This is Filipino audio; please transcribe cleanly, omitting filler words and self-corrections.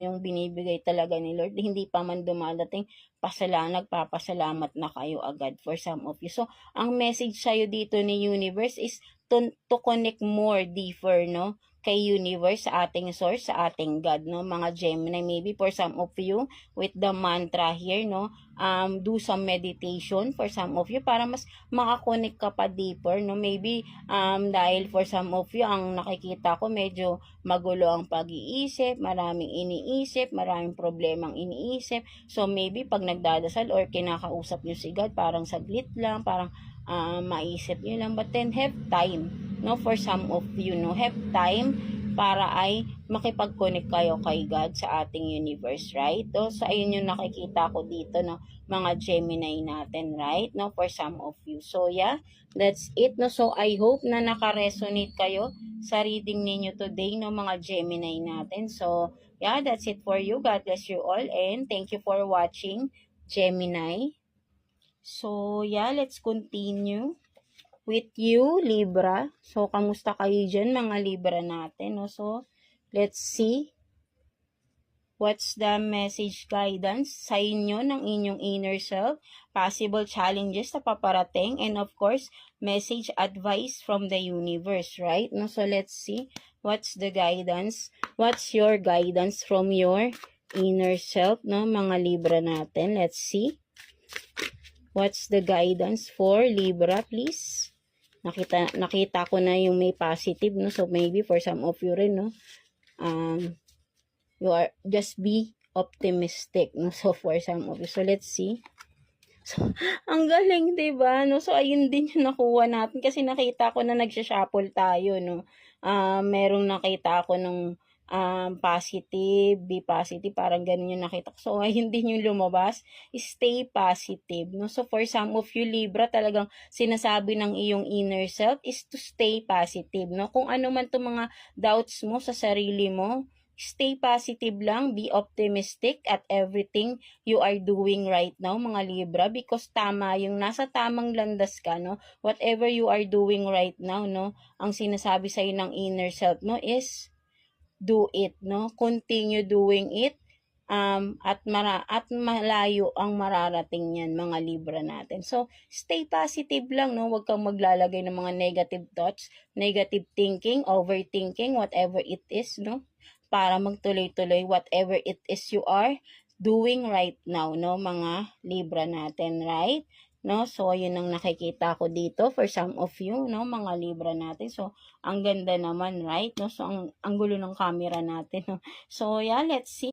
yung binibigay talaga ni Lord, hindi pa man dumadating, nagpapasalamat na kayo agad for some of you. So, ang message sa'yo dito ni universe is to connect more deeper, no? Kay universe, sa ating source, sa ating God, no? Mga Gemini, maybe for some of you, with the mantra here, no? Do some meditation for some of you para mas makakonect ka pa deeper, no? Maybe, dahil for some of you, ang nakikita ko medyo magulo ang pag-iisip, maraming iniisip, maraming problemang iniisip. So, maybe pag nagdadasal or kinakausap nyo si God, parang saglit lang, parang maisip nyo lang. But then, have time, no? For some of you, no? Have time para ay makipag-connect kayo kay God sa ating universe, right? So, ayun yung nakikita ko dito, no? Mga Gemini natin, right? No? For some of you. So, yeah, that's it, no? So, I hope na naka-resonate kayo sa reading ninyo today, no? Mga Gemini natin. So, yeah, that's it for you. God bless you all and thank you for watching, Gemini. So, yeah, let's continue with you, Libra. So, kamusta kayo dyan, mga Libra natin, no? So, let's see what's the message guidance sa inyo ng inyong inner self, possible challenges na paparating, and of course, message advice from the universe, right? No? So, let's see what's the guidance, what's your guidance from your inner self, no? Mga Libra natin. Let's see. What's the guidance for Libra, please? Nakita ko na yung may positive, no? So, maybe for some of you rin, no? You are, just be optimistic, no? So, for some of you. So, let's see. So, ang galing, diba? No? So, ayun din yung nakuha natin. Kasi nakita ko na nagsha-shuffle tayo, no? Merong nakita ko nung positive, be positive, parang ganun yung nakita ko. So, ayun din yung lumabas, stay positive, no? So, for some of you, Libra, talagang sinasabi ng iyong inner self is to stay positive, no? Kung ano man itong mga doubts mo sa sarili mo, stay positive lang, be optimistic at everything you are doing right now, mga Libra, because tama, yung nasa tamang landas ka, no? Whatever you are doing right now, no? Ang sinasabi sa'yo ng inner self, no, is do it, no? Continue doing it, at malayo ang mararating niyan, mga Libra natin. So, stay positive lang, no? Huwag kang maglalagay ng mga negative thoughts, negative thinking, overthinking, whatever it is, no? Para magtuloy-tuloy whatever it is you are doing right now, no? Mga Libra natin, right? No? So, yun ang nakikita ko dito for some of you, no? Mga Libra natin. So, ang ganda naman, right? No? So, ang gulo ng camera natin, no? So, yeah, let's see.